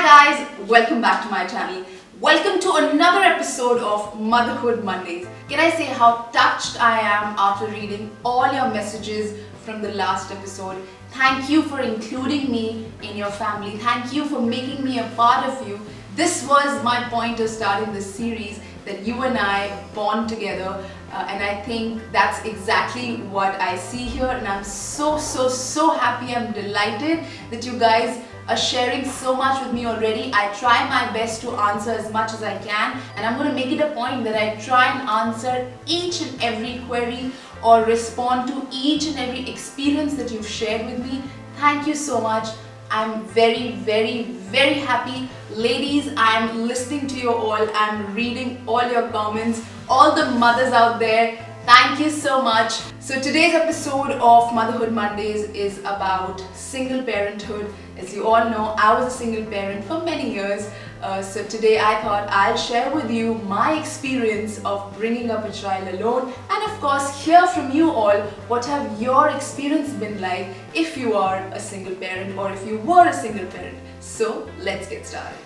Hi guys, welcome back to my channel. Welcome to another episode of Motherhood Mondays. Can I say how touched I am after reading all your messages from the last episode. Thank you for including me in your family. Thank you for making me a part of you. This was my point of starting this series, that you and I bond together, and I think that's exactly what I see here, and I'm so happy. I'm delighted that you guys are sharing so much with me already. I try my best to answer as much as I can, and I'm going to make it a point that I try and answer each and every query or respond to each and every experience that you've shared with me. Thank you so much. I'm very happy. Ladies, I'm listening to you all. I'm reading all your comments. All the mothers out there, thank you so much. So today's episode of Motherhood Mondays is about single parenthood. As you all know, I was a single parent for many years. So today I thought I'll share with you my experience of bringing up a child alone, and of course hear from you all what have your experience been like if you are a single parent or if you were a single parent. So let's get started.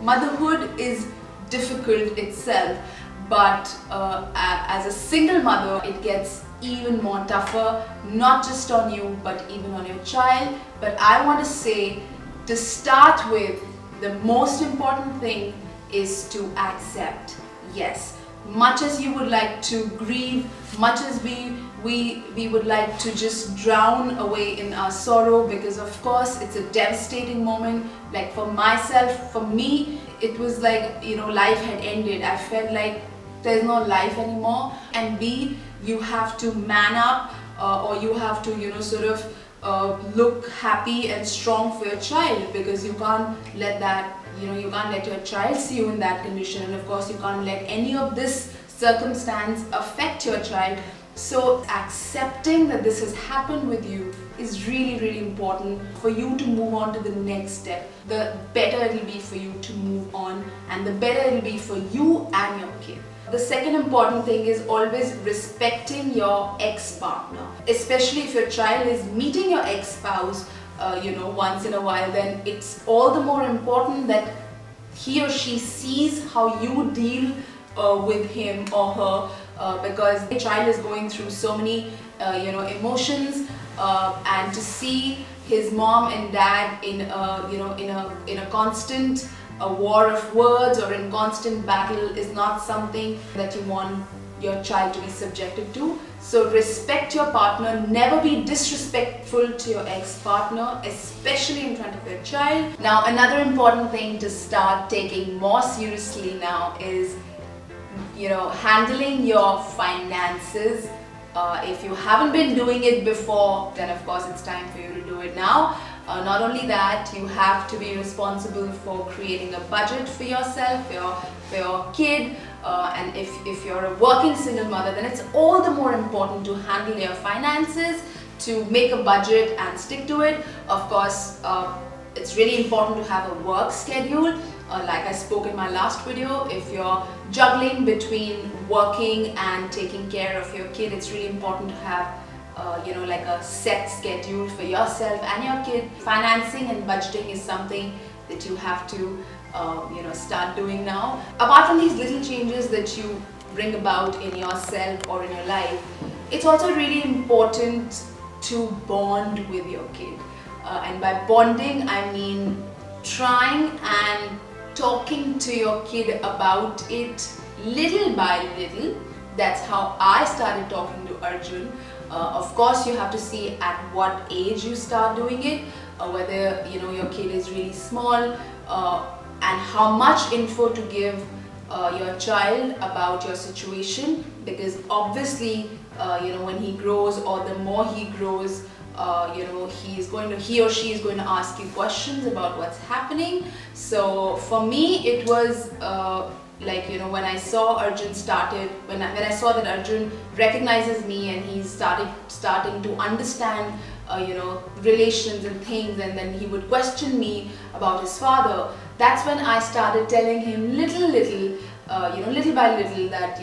Motherhood is difficult itself, but as a single mother it gets even more tougher, not just on you but even on your child. But I want to say, to start with, the most important thing is to accept. Yes, much as you would like to grieve, much as we would like to just drown away in our sorrow, because of course it's a devastating moment. Like for myself, for me, it was like, life had ended. I felt like there's no life anymore. And B, you have to man up, or you have to look happy and strong for your child, because you can't let that, you can't let your child see you in that condition, and of course you can't let any of this circumstance affect your child. So accepting that this has happened with you is really important for you to move on to the next step. The better it will be for you to move on, and the better it will be for you and your kid. The second important thing is always respecting your ex-partner. Especially if your child is meeting your ex-spouse, once in a while, then it's all the more important that he or she sees how you deal with him or her, because the child is going through so many emotions, and to see his mom and dad in a constant war of words or in constant battle is not something that you want your child to be subjected to. So respect your partner, never be disrespectful to your ex-partner, especially in front of your child. Now, another important thing to start taking more seriously now is handling your finances. If you haven't been doing it before, then of course it's time for you to do it now. Not only that, you have to be responsible for creating a budget for yourself, for your kid, and if you're a working single mother, then it's all the more important to handle your finances, to make a budget and stick to it. Of course, it's really important to have a work schedule. Like I spoke in my last video, if you're juggling between working and taking care of your kid, it's really important to have like a set schedule for yourself and your kid. Financing and budgeting is something that you have to start doing now. Apart from these little changes that you bring about in yourself or in your life, it's also really important to bond with your kid. And by bonding, I mean trying and talking to your kid about it little by little. That's how I started talking to Arjun. Of course, you have to see at what age you start doing it, whether your kid is really small, and how much info to give your child about your situation, because obviously when he grows, or the more he grows, he or she is going to ask you questions about what's happening. So for me, it was when I saw Arjun when I saw that Arjun recognizes me and he's starting to understand relations and things, and then he would question me about his father. That's when I started telling him little by little that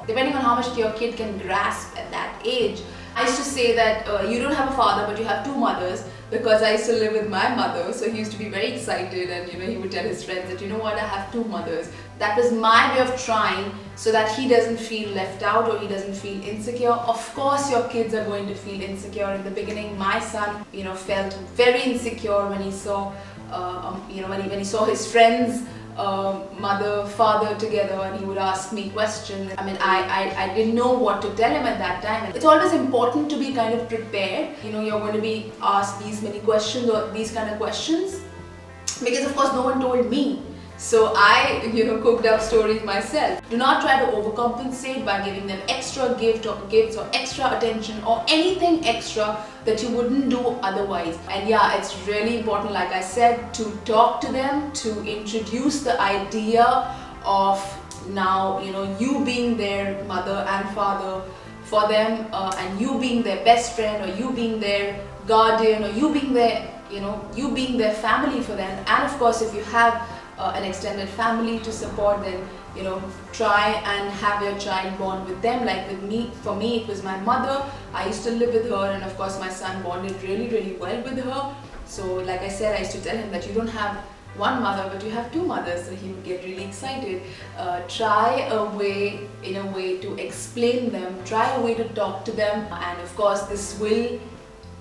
depending on how much your kid can grasp at that age, I used to say that you don't have a father but you have two mothers, because I used to live with my mother, so he used to be very excited, and he would tell his friends that, you know what, I have two mothers. That was my way of trying so that he doesn't feel left out or he doesn't feel insecure. Of course your kids are going to feel insecure. In the beginning my son felt very insecure when he saw when he saw his friends mother, father together, and he would ask me questions. I mean, I didn't know what to tell him at that time. It's always important to be kind of prepared. You're going to be asked these many questions or these kind of questions, because of course no one told me. So I, cooked up stories myself. Do not try to overcompensate by giving them extra gifts or extra attention or anything extra that you wouldn't do otherwise. And yeah, it's really important, like I said, to talk to them, to introduce the idea of now, you being their mother and father for them, and you being their best friend, or you being their guardian, or you being their family for them. And of course, if you have an extended family to support, then try and have your child bond with them. Like with me, for me it was my mother. I used to live with her, and of course my son bonded really, really well with her. So like I said, I used to tell him that you don't have one mother but you have two mothers, so he would get really excited. Try a way to explain them, try a way to talk to them, and of course this will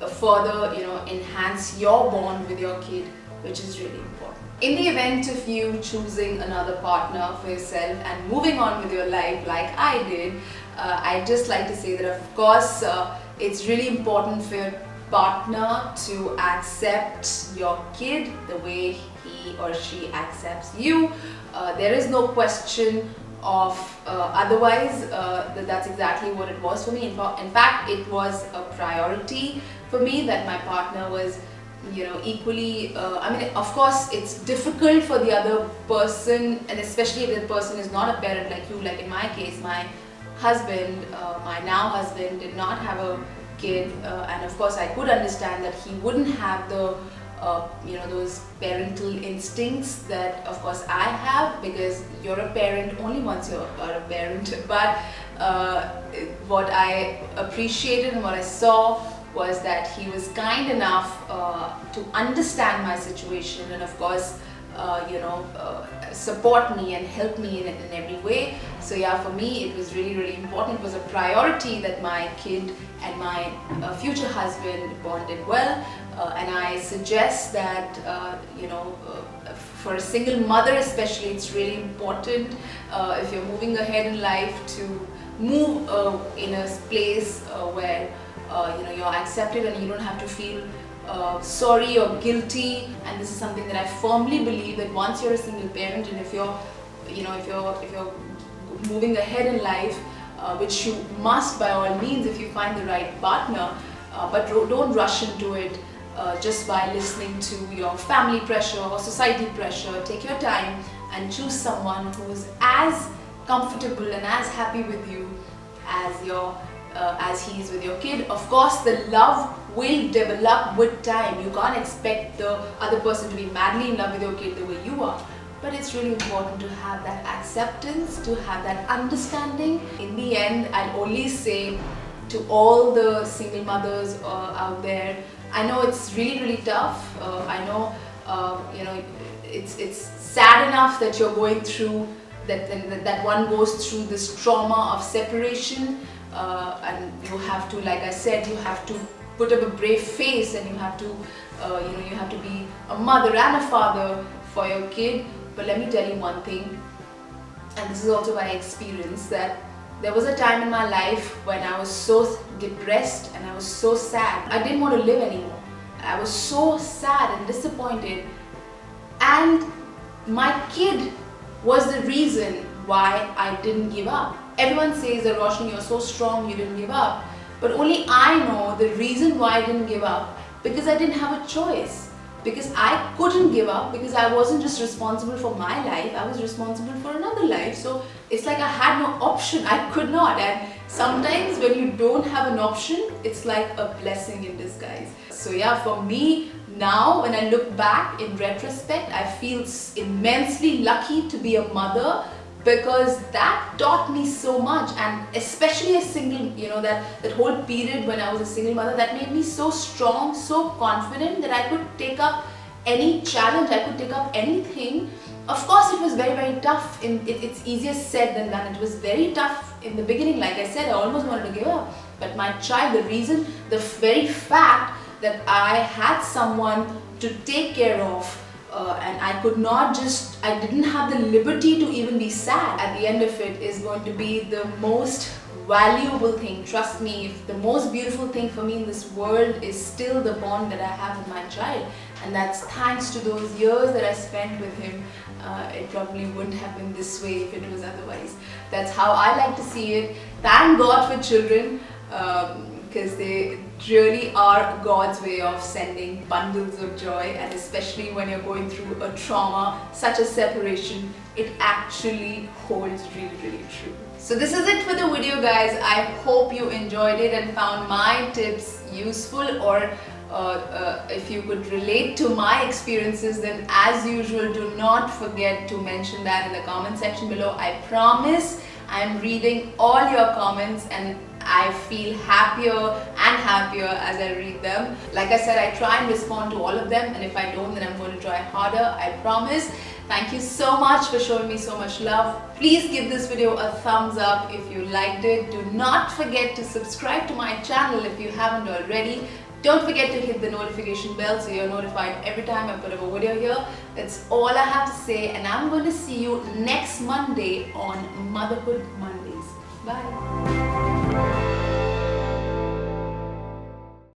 further enhance your bond with your kid, which is really important. In the event of you choosing another partner for yourself and moving on with your life like I did, I'd just like to say that of course it's really important for your partner to accept your kid the way he or she accepts you. There is no question of otherwise. That's exactly what it was for me. In fact, it was a priority for me that my partner was equally, I mean, of course it's difficult for the other person, and especially if the person is not a parent like you. Like in my case, my husband, my now husband, did not have a kid, and of course I could understand that he wouldn't have the those parental instincts that of course I have, because you're a parent only once you are a parent. But what I appreciated and what I saw was that he was kind enough to understand my situation, and of course support me and help me in every way. So yeah, for me it was really, really important. It was a priority that my kid and my future husband bonded well, and I suggest that for a single mother especially, it's really important if you're moving ahead in life to move in a place where you're accepted and you don't have to feel sorry or guilty. And this is something that I firmly believe, that once you're a single parent, and if you're moving ahead in life, which you must by all means if you find the right partner, but don't rush into it just by listening to your family pressure or society pressure. Take your time and choose someone who's as comfortable and as happy with you as he is with your kid. Of course, the love will develop with time. You can't expect the other person to be madly in love with your kid the way you are. But it's really important to have that acceptance, to have that understanding. In the end, I'd only say to all the single mothers out there, I know it's really, really tough. I know, it's sad enough that you're going through that one goes through this trauma of separation. And you have to, like I said, you have to put up a brave face, and you have to you have to be a mother and a father for your kid. But let me tell you one thing, and this is also my experience, that there was a time in my life when I was so depressed and I was so sad. I didn't want to live anymore. I was so sad and disappointed, and my kid was the reason why I didn't give up. Everyone says that, Roshni, you're so strong, you didn't give up. But only I know the reason why I didn't give up, because I didn't have a choice. Because I couldn't give up, because I wasn't just responsible for my life, I was responsible for another life. So it's like I had no option, I could not. And sometimes when you don't have an option, it's like a blessing in disguise. So yeah, for me, now when I look back in retrospect, I feel immensely lucky to be a mother because that taught me so much. And especially as single, that whole period when I was a single mother, that made me so strong, so confident that I could take up any challenge, I could take up anything. Of course, it was very, very tough. It's easier said than done. It was very tough in the beginning. Like I said, I almost wanted to give up. But my child, the very fact that I had someone to take care of, and I didn't have the liberty to even be sad. At the end of it is going to be the most valuable thing. Trust me, if the most beautiful thing for me in this world is still the bond that I have with my child. And that's thanks to those years that I spent with him. It probably wouldn't have been this way if it was otherwise. That's how I like to see it. Thank God for children, because they really are God's way of sending bundles of joy, and especially when you're going through a trauma such as separation, it actually holds really, really true. So this is it for the video, guys. I hope you enjoyed it and found my tips useful, or if you could relate to my experiences, then as usual, do not forget to mention that in the comment section below. I promise I am reading all your comments, and I feel happier and happier as I read them. Like I said, I try and respond to all of them, and if I don't, then I'm going to try harder, I promise. Thank you so much for showing me so much love. Please give this video a thumbs up if you liked it. Do not forget to subscribe to my channel if you haven't already. Don't forget to hit the notification bell so you're notified every time I put up a video here. That's all I have to say, and I'm going to see you next Monday on Motherhood Mondays. Bye.